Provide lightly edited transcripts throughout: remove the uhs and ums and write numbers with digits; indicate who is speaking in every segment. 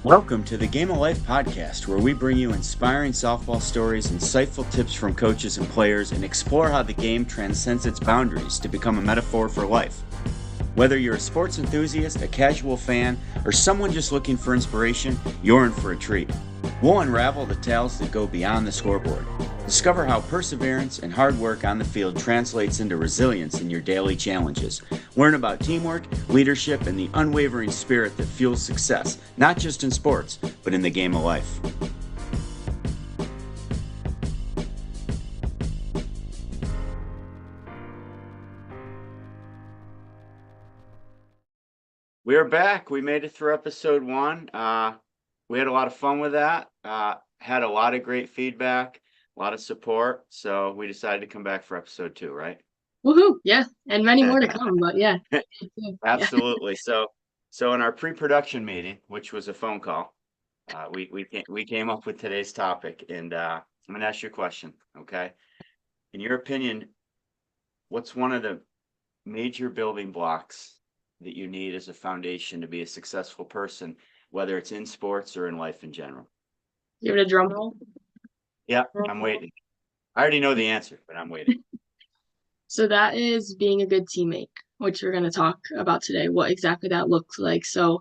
Speaker 1: Welcome to the Game of Life podcast, where we bring you inspiring softball stories, insightful tips from coaches and players, and explore how the game transcends its boundaries to become a metaphor for life. Whether you're a sports enthusiast, a casual fan, or someone just looking for inspiration, you're in for a treat. We'll unravel the tales that go beyond the scoreboard. Discover how perseverance and hard work on the field translates into resilience in your daily challenges. Learn about teamwork, leadership, and the unwavering spirit that fuels success, not just in sports, but in the game of life. We are back. We made it through episode 1. We had a lot of fun with that. Had a lot of great feedback, a lot of support. So we decided to come back for episode 2, right?
Speaker 2: Woohoo! Yeah, and many more to come, but yeah.
Speaker 1: Absolutely. So in our pre-production meeting, which was a phone call, we came up with today's topic, and I'm going to ask you a question. Okay, in your opinion, what's one of the major building blocks that you need as a foundation to be a successful person, whether it's in sports or in life in general?
Speaker 2: Give it a drum roll.
Speaker 1: Yeah, I'm waiting. I already know the answer, but I'm waiting.
Speaker 2: So that is being a good teammate, which we're going to talk about today, what exactly that looks like. So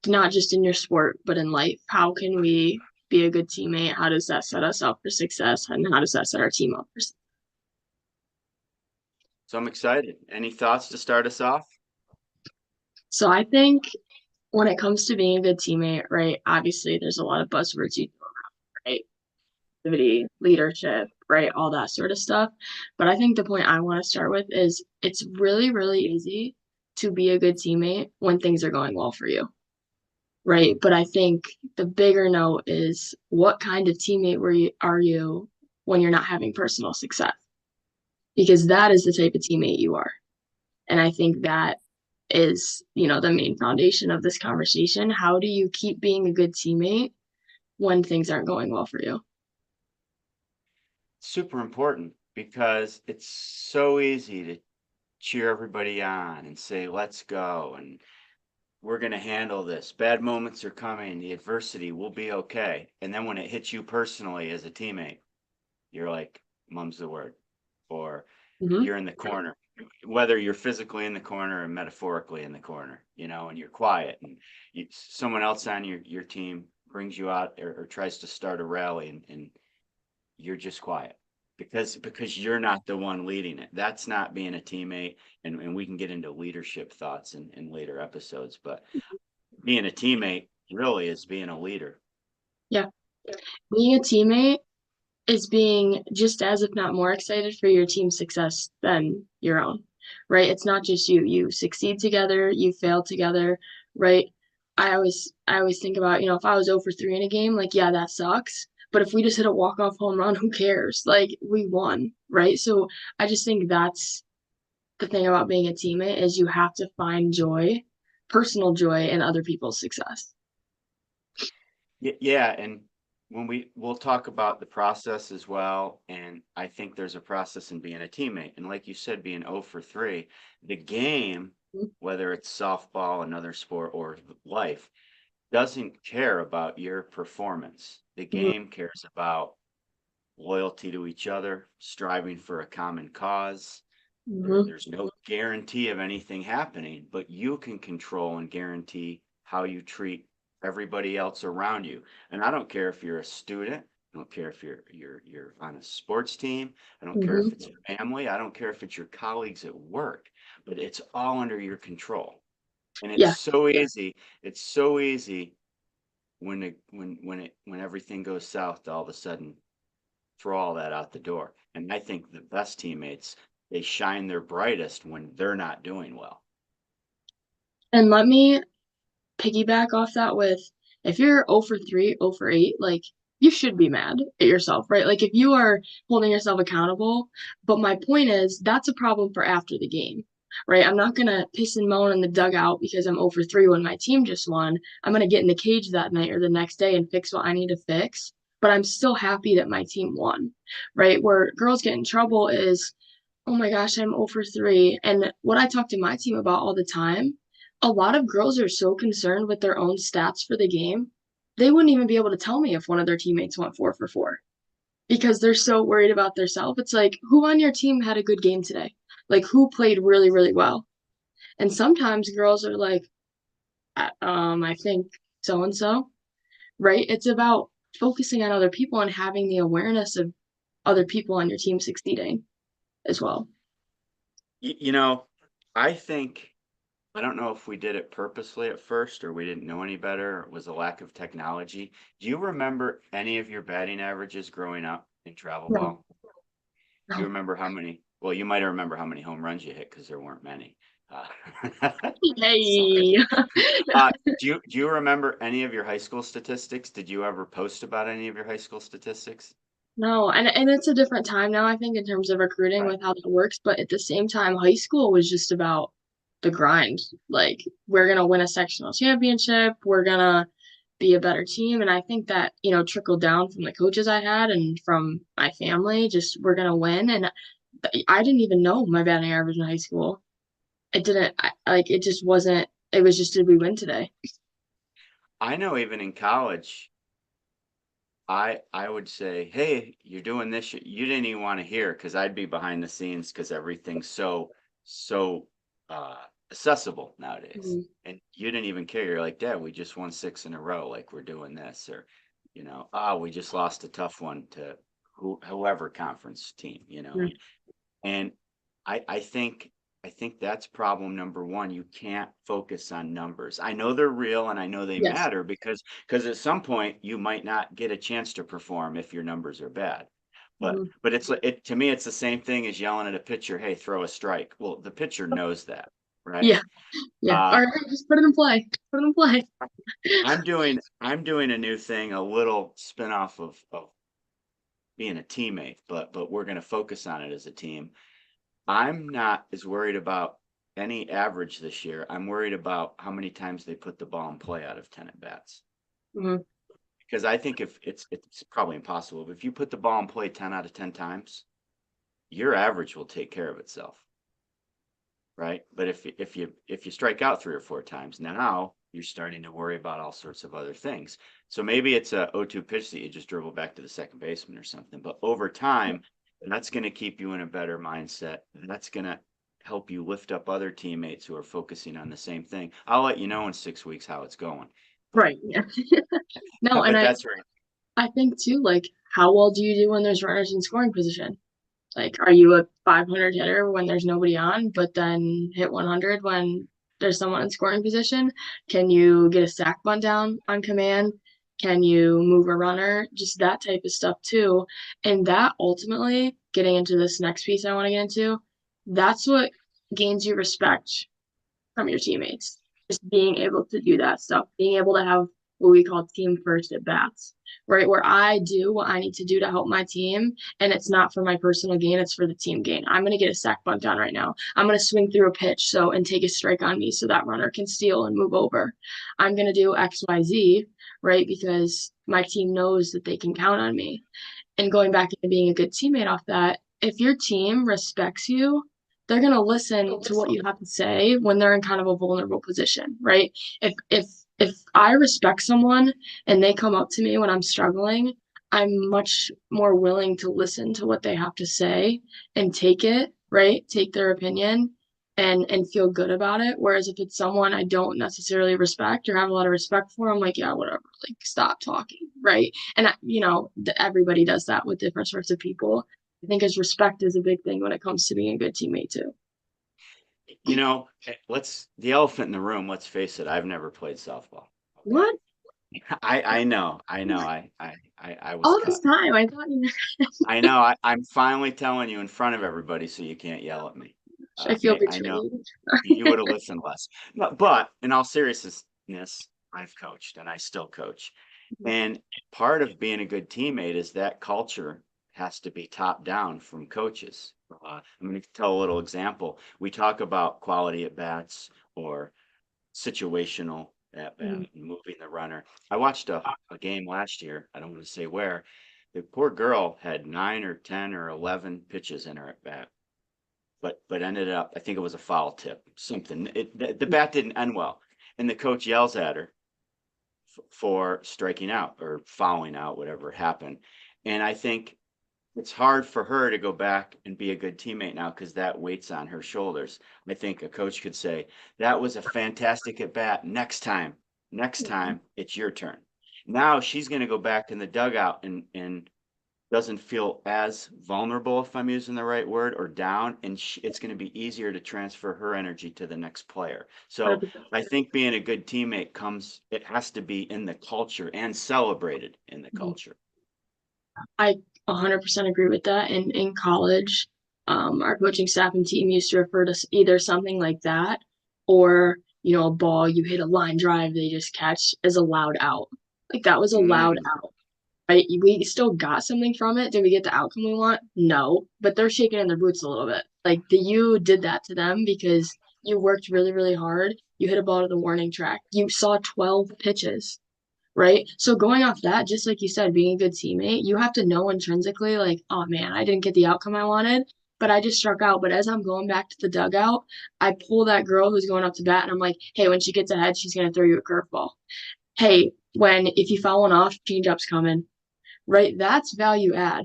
Speaker 2: not just in your sport, but in life. How can we be a good teammate? How does that set us up for success? And how does that set our team up for success?
Speaker 1: So I'm excited. Any thoughts to start us off?
Speaker 2: So I think when it comes to being a good teammate, right, obviously there's a lot of buzzwords you throw around, right? Activity, leadership, right? All that sort of stuff. But I think the point I want to start with is it's really, really easy to be a good teammate when things are going well for you, right? But I think the bigger note is what kind of teammate are you when you're not having personal success? Because that is the type of teammate you are. And I think that is, the main foundation of this conversation. How do you keep being a good teammate when things aren't going well for you?
Speaker 1: Super important, because it's so easy to cheer everybody on and say, let's go, and we're going to handle this. Bad moments are coming. The adversity will be okay. And then when it hits you personally as a teammate, you're like, mum's the word, or
Speaker 2: Mm-hmm.
Speaker 1: you're in the corner, whether you're physically in the corner or metaphorically in the corner, and you're quiet, and someone else on your team brings you out, or tries to start a rally, and you're just quiet because you're not the one leading it. That's not being a teammate. And we can get into leadership thoughts in later episodes, but being a teammate really is being a leader.
Speaker 2: Yeah. Being a teammate is being just as, if not more, excited for your team's success than your own, right? It's not just you. You succeed together, you fail together, right? I always think about, if I was 0 for 3 in a game, like, yeah, that sucks. But if we just hit a walk-off home run, who cares? Like, we won, right? So I just think that's the thing about being a teammate is you have to find joy, personal joy in other people's success.
Speaker 1: Yeah, and we'll talk about the process as well, and I think there's a process in being a teammate. And like you said, being 0 for 3, the game, whether it's softball, another sport, or life, doesn't care about your performance. The
Speaker 2: Mhm.
Speaker 1: game cares about loyalty to each other, striving for a common cause.
Speaker 2: Mhm.
Speaker 1: There's no guarantee of anything happening, but you can control and guarantee how you treat everybody else around you. And I don't care if you're a student, I don't care if you're on a sports team, I don't care if
Speaker 2: Mhm.
Speaker 1: it's your family, I don't care if it's your colleagues at work, but it's all under your control. And it's
Speaker 2: Yeah.
Speaker 1: so easy. It's so easy when everything goes south to all of a sudden throw all that out the door. And I think the best teammates, they shine their brightest when they're not doing well.
Speaker 2: And let me piggyback off that with if you're 0 for 3, 0 for 8, like you should be mad at yourself, right? Like if you are holding yourself accountable. But my point is that's a problem for after the game, right? I'm not going to piss and moan in the dugout because I'm 0 for 3 when my team just won. I'm going to get in the cage that night or the next day and fix what I need to fix. But I'm still happy that my team won, right? Where girls get in trouble is, oh my gosh, I'm 0 for 3. And what I talk to my team about all the time, a lot of girls are so concerned with their own stats for the game they wouldn't even be able to tell me if one of their teammates went 4 for 4 because they're so worried about themselves. It's like, who on your team had a good game today? Like, who played really, really well? And sometimes girls are like, I think so and so, right? It's about focusing on other people and having the awareness of other people on your team succeeding as well.
Speaker 1: You know, I think I don't know if we did it purposely at first or we didn't know any better, or it was a lack of technology. Do you remember any of your batting averages growing up in travel
Speaker 2: No,
Speaker 1: ball? Do you
Speaker 2: no.
Speaker 1: remember how many? Well, you might remember how many home runs you hit because there weren't many. Uh, sorry.
Speaker 2: Hey.
Speaker 1: Do you remember any of your high school statistics? Did you ever post about any of your high school statistics?
Speaker 2: No, and it's a different time now, I think, in terms of recruiting
Speaker 1: Right.
Speaker 2: with how that works. But at the same time, high school was just about the grind. Like, we're gonna win a sectional championship, we're gonna be a better team. And I think that, trickled down from the coaches I had and from my family, just we're gonna win. And I didn't even know my batting average in high school. It didn't like it just wasn't it was just did we win today?
Speaker 1: I know even in college, I would say, "Hey, you're doing this." You didn't even want to hear because I'd be behind the scenes because everything's so accessible nowadays,
Speaker 2: Mhm.
Speaker 1: and you didn't even care. You're like, "Dad, we just won 6 in a row. Like we're doing this," or we just lost a tough one to whoever conference team, and I think that's problem number one. You can't focus on numbers. I know they're real and I know they
Speaker 2: Yes.
Speaker 1: matter because at some point you might not get a chance to perform if your numbers are bad. But
Speaker 2: Mhm.
Speaker 1: but it to me it's the same thing as yelling at a pitcher, "Hey, throw a strike." Well, the pitcher knows that, right?
Speaker 2: Yeah, yeah.
Speaker 1: Uh,
Speaker 2: All right, just put it in play. Put it in play.
Speaker 1: I'm doing a new thing, a little spin-off of being a teammate, but we're going to focus on it as a team. I'm not as worried about any average this year. I'm worried about how many times they put the ball in play out of 10 at bats.
Speaker 2: Mhm.
Speaker 1: Because I think if it's probably impossible, but if you put the ball in play 10 out of 10 times, your average will take care of itself, right? But if you strike out 3 or 4 times, now you're starting to worry about all sorts of other things. So maybe it's a 0-2 pitch that you just dribble back to the second baseman or something. But over time, that's going to keep you in a better mindset. That's going to help you lift up other teammates who are focusing on the same thing. I'll let you know in 6 weeks how it's going. But
Speaker 2: Right. Yeah. No, and
Speaker 1: but
Speaker 2: I
Speaker 1: that's right.
Speaker 2: I think too, like, how well do you do when there's runners in scoring position? Like, are you a 500 hitter when there's nobody on, but then hit 100 when there's someone in scoring position? Can you get a sack bunt down on command? Can you move a runner? Just that type of stuff too. And that ultimately, getting into this next piece I want to get into, that's what gains you respect from your teammates. Just being able to do that stuff, being able to have what we call team first at bats, right? Where I do what I need to do to help my team, and it's not for my personal gain, it's for the team gain. I'm going to get a sack bunt down right now. I'm going to swing through a pitch and take a strike on me so that runner can steal and move over. I'm going to do XYZ, right? Because my team knows that they can count on me. And going back into being a good teammate off that, if your team respects you, they're going to listen to what you have to say when they're in kind of a vulnerable position, right? If I respect someone and they come up to me when I'm struggling, I'm much more willing to listen to what they have to say and take it, right? Take their opinion and feel good about it. Whereas if it's someone I don't necessarily respect or have a lot of respect for, I'm like, yeah, whatever, like stop talking, right? And everybody does that with different sorts of people. I think as respect is a big thing when it comes to being a good teammate too.
Speaker 1: Let's the elephant in the room, let's face it, I've never played softball. Okay.
Speaker 2: What?
Speaker 1: I know. I was
Speaker 2: All this
Speaker 1: cut.
Speaker 2: time, I thought you.
Speaker 1: I know. I'm finally telling you in front of everybody so you can't yell at me.
Speaker 2: I feel
Speaker 1: I know
Speaker 2: betrayed.
Speaker 1: you would have listened less. But in all seriousness, I've coached and I still coach. And part of being a good teammate is that culture has to be top down from coaches. I'm going to tell a little example. We talk about quality at bats or situational at bat
Speaker 2: Mhm.
Speaker 1: and moving the runner. I watched a game last year. I don't want to say where. The poor girl had 9 or 10 or 11 pitches in her at bat, but ended up. I think it was a foul tip, something. The bat didn't end well, and the coach yells at her for striking out or fouling out, whatever happened. And I think it's hard for her to go back and be a good teammate now because that weight's on her shoulders. I think a coach could say, that was a fantastic at bat. Next time, it's your turn. Now she's going to go back in the dugout and doesn't feel as vulnerable, if I'm using the right word, or down, and it's going to be easier to transfer her energy to the next player. So I think being a good teammate it has to be in the culture and celebrated in the
Speaker 2: Mhm.
Speaker 1: culture.
Speaker 2: I 100% agree with that. And in college, our coaching staff and team used to refer to either something like that or, a ball you hit a line drive they just catch as a loud out. Like that was a loud
Speaker 1: Mm,
Speaker 2: out. Right? We still got something from it. Did we get the outcome we want? No, but they're shaking in their boots a little bit. Like you did that to them because you worked really, really hard. You hit a ball to the warning track. You saw 12 pitches, right? So going off that, just like you said, being a good teammate, you have to know intrinsically, like, oh man, I didn't get the outcome I wanted, but I just struck out. But as I'm going back to the dugout, I pull that girl who's going up to bat and I'm like, hey, when she gets ahead, she's gonna throw you a curveball. Hey, if you foul one off, changeup's coming, right? That's value add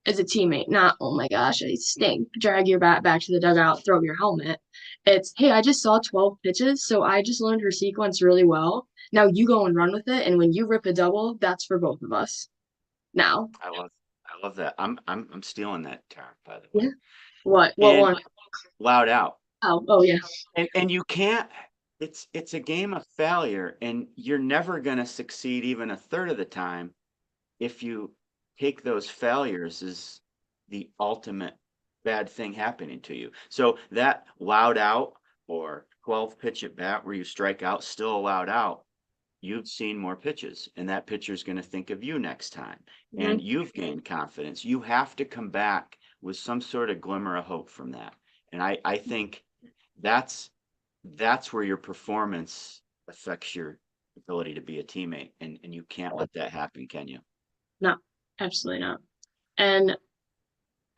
Speaker 2: as a teammate, not, oh my gosh, I stink. Drag your bat back to the dugout, throw your helmet. It's, hey, I just saw 12 pitches, so I just learned her sequence really well. Now you go and run with it, and when you rip a double, that's for both of us. Now,
Speaker 1: I love that. I'm stealing that term, by the
Speaker 2: yeah.
Speaker 1: way.
Speaker 2: What
Speaker 1: And
Speaker 2: one?
Speaker 1: loud out.
Speaker 2: Oh yeah.
Speaker 1: And you can't, it's a game of failure, and you're never gonna succeed even a third of the time if you take those failures as the ultimate bad thing happening to you. So that loud out or 12 pitch at bat where you strike out, still a loud out, you've seen more pitches, and that pitcher's going to think of you next time. And
Speaker 2: Mhm.
Speaker 1: you've gained confidence. You have to come back with some sort of glimmer of hope from that. And I think that's that's where your performance affects your ability to be a teammate. And you can't let that happen, can you?
Speaker 2: No, absolutely not. And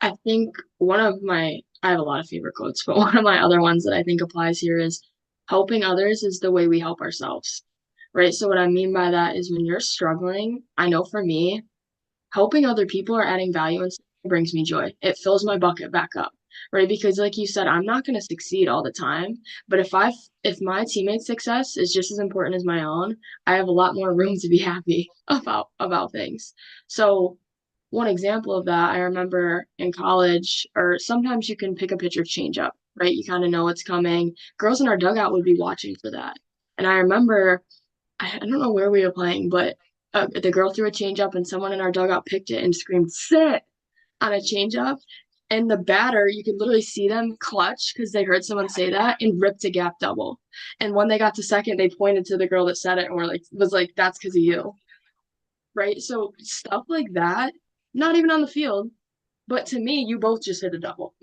Speaker 2: I think I have a lot of favorite quotes, but one of my other ones that I think applies here is helping others is the way we help ourselves, right? So, what I mean by that is when you're struggling, I know for me, helping other people or adding value and brings me joy. It fills my bucket back up, right? Because, like you said, I'm not going to succeed all the time, but if my teammate's success is just as important as my own, I have a lot more room to be happy about things. So one example of that, I remember in college, or sometimes you can pick a pitcher change up, right? You kind of know what's coming. Girls in our dugout would be watching for that. And I remember, I don't know where we were playing, but the girl threw a change up and someone in our dugout picked it and screamed, sit on a change up. And the batter, you could literally see them clutch because they heard someone say that and ripped a gap double. And when they got to second, they pointed to the girl that said it and was like, that's because of you, right? So stuff like that, not even on the field, but to me, you both just hit a double,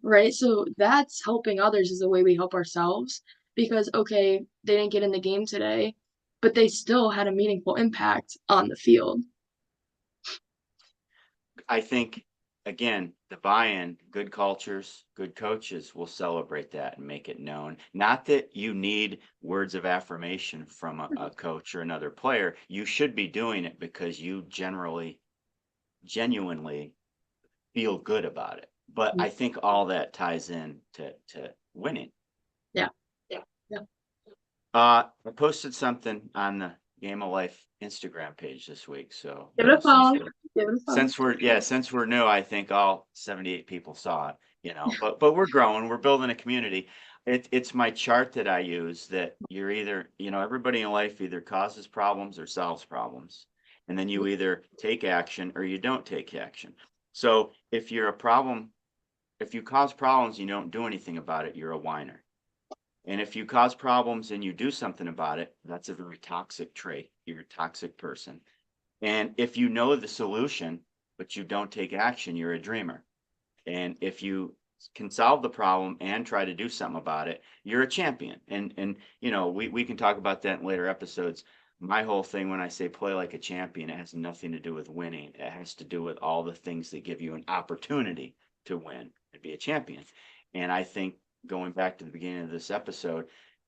Speaker 2: right? So that's helping others is the way we help ourselves because, okay, they didn't get in the game today, but they still had a meaningful impact on the field.
Speaker 1: I think, again, the buy-in, good cultures, good coaches will celebrate that and make it known. Not that you need words of affirmation from a coach or another player. You should be doing it because you genuinely feel good about it. But I think all that ties in to winning.
Speaker 2: Yeah. Yeah.
Speaker 1: I posted something on the Game of Life Instagram page this week. So,
Speaker 2: Give it a follow. Give it a follow.
Speaker 1: since we're new, I think all 78 people saw it, but we're growing, we're building a community. It's my chart that I use that you're either, everybody in life either causes problems or solves problems. And then you either take action or you don't take action. So if you cause problems, and you don't do anything about it, you're a whiner. And if you cause problems and you do something about it, that's a very toxic trait. You're a toxic person. And if you know the solution, but you don't take action, you're a dreamer. And if you can solve the problem and try to do something about it, you're a champion. And we can talk about that in later episodes. My whole thing when I say play like a champion, it has nothing to do with winning. It has to do with all the things that give you an opportunity to win and be a champion. And I think going back to the beginning of this episode,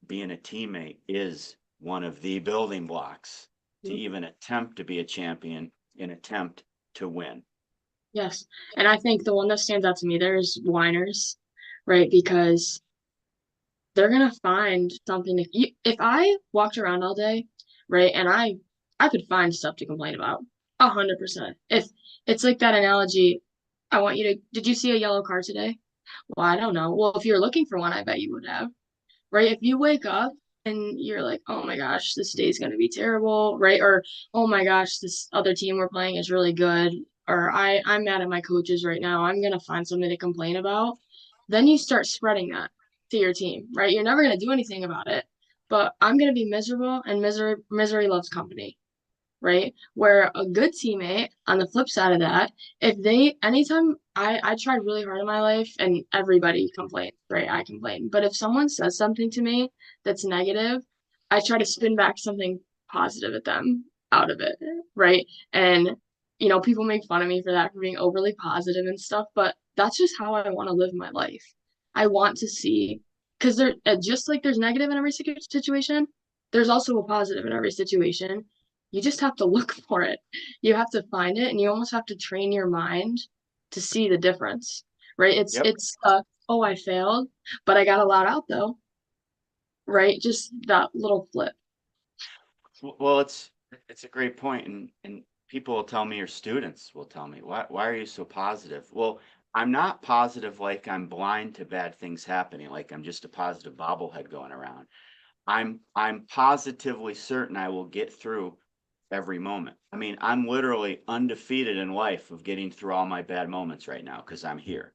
Speaker 1: being a teammate is one of the building blocks to
Speaker 2: Mhm.
Speaker 1: even attempt to be a champion and attempt to win.
Speaker 2: Yes. And I think the one that stands out to me there is whiners, right? Because they're gonna find something if I walked around all day, right, and I could find stuff to complain about. 100%. If it's like that analogy, I want you to did you see a yellow car today? Well, I don't know. Well, if you're looking for one, I bet you would have. Right? If you wake up and you're like, oh my gosh, this day's gonna be terrible, right? Or oh my gosh, this other team we're playing is really good, or I'm mad at my coaches right now, I'm gonna find something to complain about. Then you start spreading that to your team, right? You're never gonna do anything about it, but I'm gonna be miserable, and misery loves company, right? Where a good teammate, on the flip side of that, if they, anytime I tried really hard in my life and everybody complains, right? I complain. But if someone says something to me that's negative, I try to spin back something positive at them out of it, right? And, people make fun of me for that, for being overly positive and stuff, but that's just how I want to live my life. I want to see, because just like there's negative in every situation, there's also a positive in every situation. You just have to look for it. You have to find it, and you almost have to train your mind to see the difference, right?
Speaker 1: Yep.
Speaker 2: Oh, I failed, but I got a lot out though, right? Just that little flip.
Speaker 1: Well, it's a great point, and people will tell me, or students will tell me, why are you so positive? Well, I'm not positive like I'm blind to bad things happening, like I'm just a positive bobblehead going around. I'm positively certain I will get through every moment. I mean, I'm literally undefeated in life of getting through all my bad moments right now because I'm here.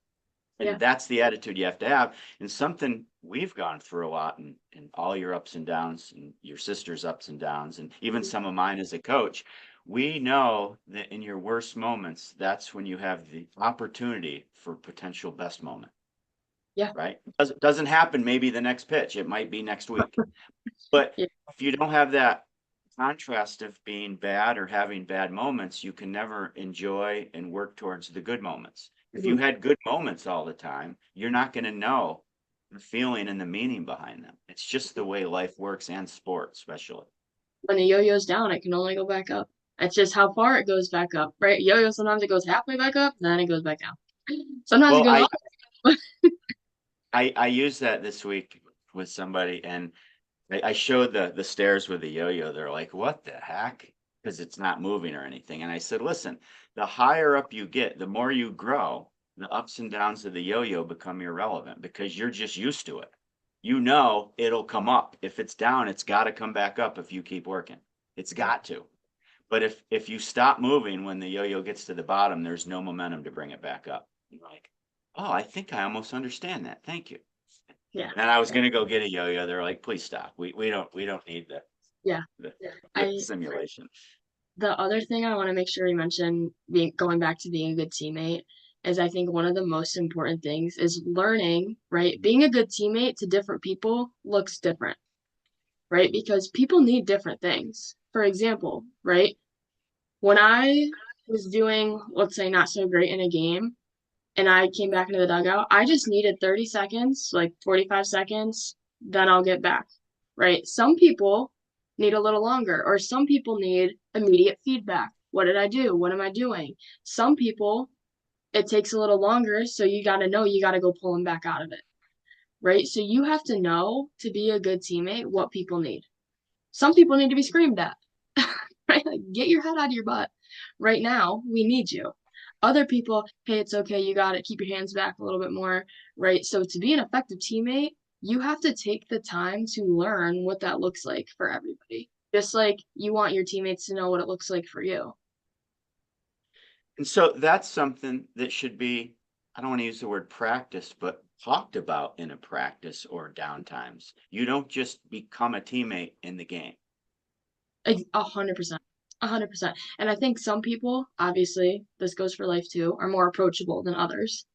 Speaker 2: Yeah.
Speaker 1: And that's the attitude you have to have. And something we've gone through a lot in all your ups and downs and your sister's ups and downs, and even some of mine as a coach. We know that in your worst moments, that's when you have the opportunity for potential best moment,
Speaker 2: Yeah.
Speaker 1: right? Doesn't happen maybe the next pitch. It might be next week. But
Speaker 2: Yeah.
Speaker 1: if you don't have that contrast of being bad or having bad moments, you can never enjoy and work towards the good moments. If you
Speaker 2: Mhm.
Speaker 1: had good moments all the time, you're not going to know the feeling and the meaning behind them. It's just the way life works, and sport, especially.
Speaker 2: When the yo-yo's down, it can only go back up. It's just how far it goes back up, right? Yo-yo, sometimes it goes halfway back up, then it goes back down. Sometimes it
Speaker 1: Well,
Speaker 2: goes
Speaker 1: I,
Speaker 2: all.
Speaker 1: I used that this week with somebody, and I showed the stairs with the yo-yo. They're like, what the heck? Because it's not moving or anything. And I said, listen, the higher up you get, the more you grow, the ups and downs of the yo-yo become irrelevant because you're just used to it. You know it'll come up. If it's down, it's got to come back up if you keep working. It's got to. But if you stop moving when the yo-yo gets to the bottom, there's no momentum to bring it back up. You're like, oh, I think I almost understand that. Thank you.
Speaker 2: Yeah.
Speaker 1: And I was gonna go get a yo-yo. They're like, please stop. We don't need
Speaker 2: Yeah.
Speaker 1: the, the
Speaker 2: I
Speaker 1: simulation.
Speaker 2: The other thing I want to make sure we mention, going back to being a good teammate, is I think one of the most important things is learning, right? Being a good teammate to different people looks different, right? Because people need different things. For example, right? When I was doing, let's say, not so great in a game, and I came back into the dugout, I just needed 30 seconds, like 45 seconds, then I'll get back, right? Some people need a little longer, or some people need immediate feedback. What did I do? What am I doing? Some people, it takes a little longer, so you got to know you got to go pull them back out of it, right? So you have to know to be a good teammate what people need. Some people need to be screamed at, right? Like, get your head out of your butt. Right now, we need you. Other people, hey, it's okay, you got it. Keep your hands back a little bit more, right? So to be an effective teammate, you have to take the time to learn what that looks like for everybody. Just like you want your teammates to know what it looks like for you.
Speaker 1: And so that's something that should be, I don't want to use the word practice, but talked about in a practice or downtimes. You don't just become a teammate in the game.
Speaker 2: 100%. 100%. And I think some people, obviously, this goes for life too, are more approachable than others,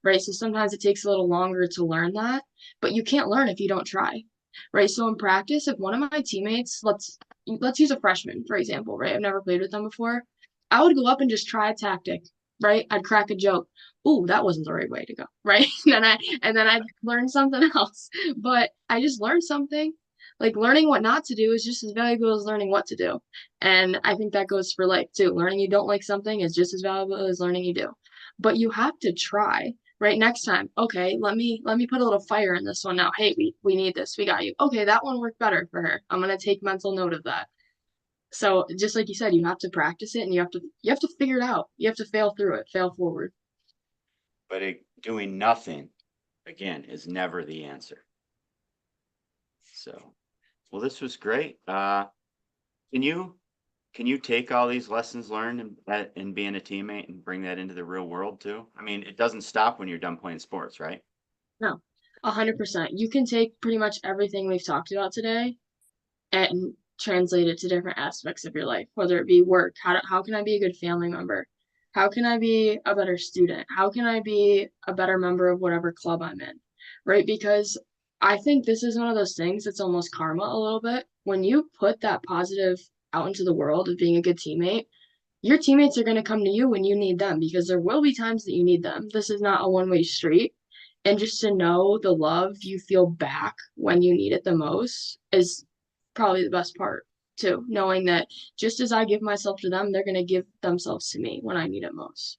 Speaker 2: right? So sometimes it takes a little longer to learn that, but you can't learn if you don't try, right? So in practice, if one of my teammates, let's use a freshman, for example, right? I've never played with them before. I would go up and just try a tactic, right? I'd crack a joke. Ooh, that wasn't the right way to go, right? And then I'd learn something else. But I just learned something. Like learning what not to do is just as valuable as learning what to do. And I think that goes for life too. Learning you don't like something is just as valuable as learning you do. But you have to try. Right, next time, okay, let me put a little fire in this one now. Hey, we need this. We got you. Okay, that one worked better for her. I'm gonna take mental note of that. So just like you said, you have to practice it and you have to figure it out. You have to fail through it, fail forward.
Speaker 1: But doing nothing, again, is never the answer. So, well, this was great. Can you can you take all these lessons learned in being a teammate and bring that into the real world too? I mean, it doesn't stop when you're done playing sports, right?
Speaker 2: No, 100%. You can take pretty much everything we've talked about today and translate it to different aspects of your life, whether it be work. How can I be a good family member? How can I be a better student? How can I be a better member of whatever club I'm in? Right? Because I think this is one of those things that's almost karma a little bit. When you put that positive out into the world of being a good teammate, your teammates are going to come to you when you need them because there will be times that you need them. This is not a one-way street. And just to know the love you feel back when you need it the most is probably the best part too. Knowing that just as I give myself to them, they're going to give themselves to me when I need it most.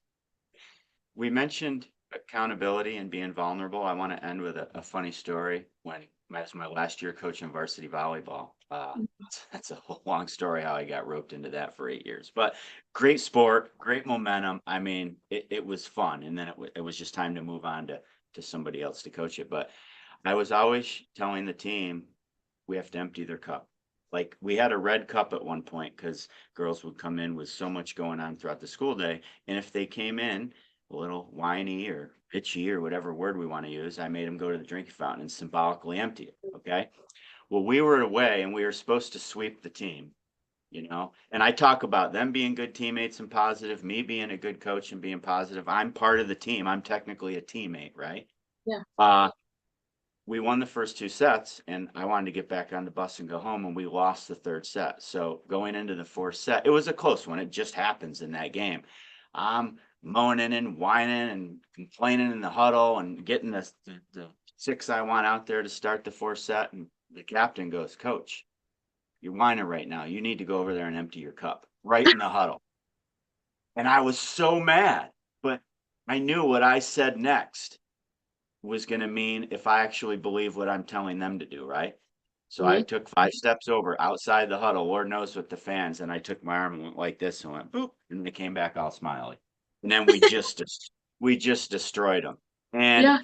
Speaker 1: We mentioned accountability and being vulnerable. I want to end with a funny story. When that's my last year coaching varsity volleyball. That's a whole long story how I got roped into that for 8 years. But great sport, great momentum. I mean, it was fun, and then it was just time to move on to somebody else to coach it. But I was always telling the team we have to empty their cup. Like we had a red cup at one point because girls would come in with so much going on throughout the school day, and if they came in a little whiny or bitchy or whatever word we want to use, I made them go to the drinking fountain and symbolically empty it. Okay. Well, we were away and we were supposed to sweep the team, and I talk about them being good teammates and positive, me being a good coach and being positive. I'm part of the team. I'm technically a teammate, right?
Speaker 2: Yeah.
Speaker 1: Uh, we won the first two sets and I wanted to get back on the bus and go home, and we lost the third set. So going into the fourth set, it was a close one. It just happens in that game. I'm moaning and whining and complaining in the huddle and getting the six I want out there to start the fourth set. And the captain goes, Coach, you're whining right now. You need to go over there and empty your cup right in the huddle. And I was so mad, but I knew what I said next was going to mean if I actually believe what I'm telling them to do, right? So I
Speaker 2: Hmm.
Speaker 1: took 5 steps over outside the huddle, Lord knows with the fans, and I took my arm and went like this and went boop, and they came back all smiley. And then we just destroyed them. And
Speaker 2: Yeah.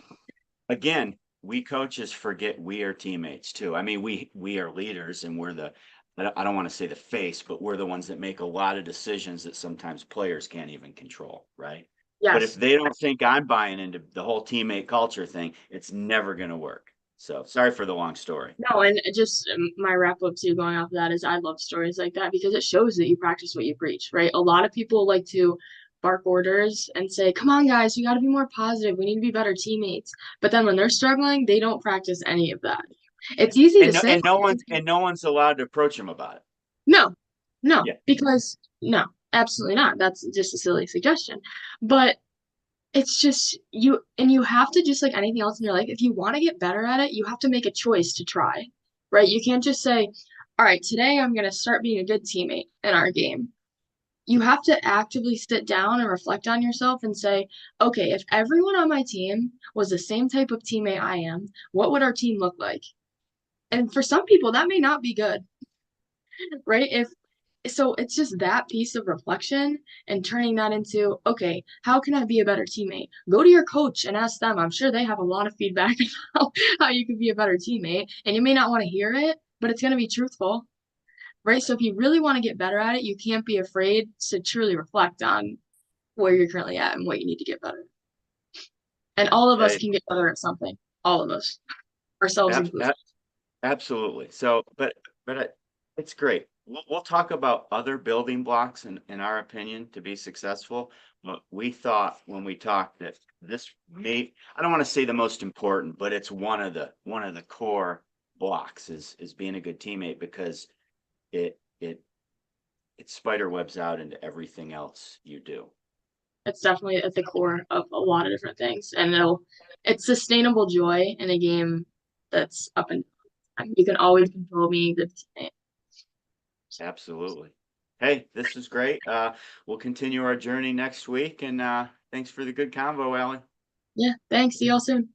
Speaker 1: again, we coaches forget we are teammates too. I mean, we are leaders, and we're I don't want to say the face, but we're the ones that make a lot of decisions that sometimes players can't even control, right? But if
Speaker 2: Yes.
Speaker 1: they don't think I'm buying into the whole teammate culture thing, it's never going to work. So sorry for the long story.
Speaker 2: No, and just my wrap up too, going off of that is I love stories like that because it shows that you practice what you preach, right? A lot of people like to bark orders and say, come on, guys, we got to be more positive. We need to be better teammates. But then when they're struggling, they don't practice any of that. It's easy to
Speaker 1: And no,
Speaker 2: say,
Speaker 1: and no one's allowed to approach him about it.
Speaker 2: no, no,
Speaker 1: Yeah.
Speaker 2: because no, absolutely not. That's just a silly suggestion. But it's just you, and you have to, just like anything else in your life, if you want to get better at it, you have to make a choice to try, right? You can't just say, all right, today I'm going to start being a good teammate in our game. You have to actively sit down and reflect on yourself and say, okay, if everyone on my team was the same type of teammate I am, what would our team look like? And for some people, that may not be good, right? If so, it's just that piece of reflection and turning that into, okay, how can I be a better teammate? Go to your coach and ask them. I'm sure they have a lot of feedback about how you could be a better teammate. And you may not want to hear it, but it's going to be truthful, right? So if you really want to get better at it, you can't be afraid to truly reflect on where you're currently at and what you need to get better. And all of us
Speaker 1: Hey,
Speaker 2: can get better at something. All of us, ourselves
Speaker 1: ab-
Speaker 2: included.
Speaker 1: ab- absolutely. So, but it's great. We'll talk about other building blocks in our opinion to be successful. But we thought when we talked that this may, I don't want to say the most important, but it's one of the core blocks is being a good teammate, because it it it spider webs out into everything else you do.
Speaker 2: It's definitely at the core of a lot of different things. And it's sustainable joy in a game that's up and down. You can always control me, good teammate.
Speaker 1: Absolutely. Hey, this is great. We'll continue our journey next week, and thanks for the good convo, Allie.
Speaker 2: Yeah, thanks. See y'all soon.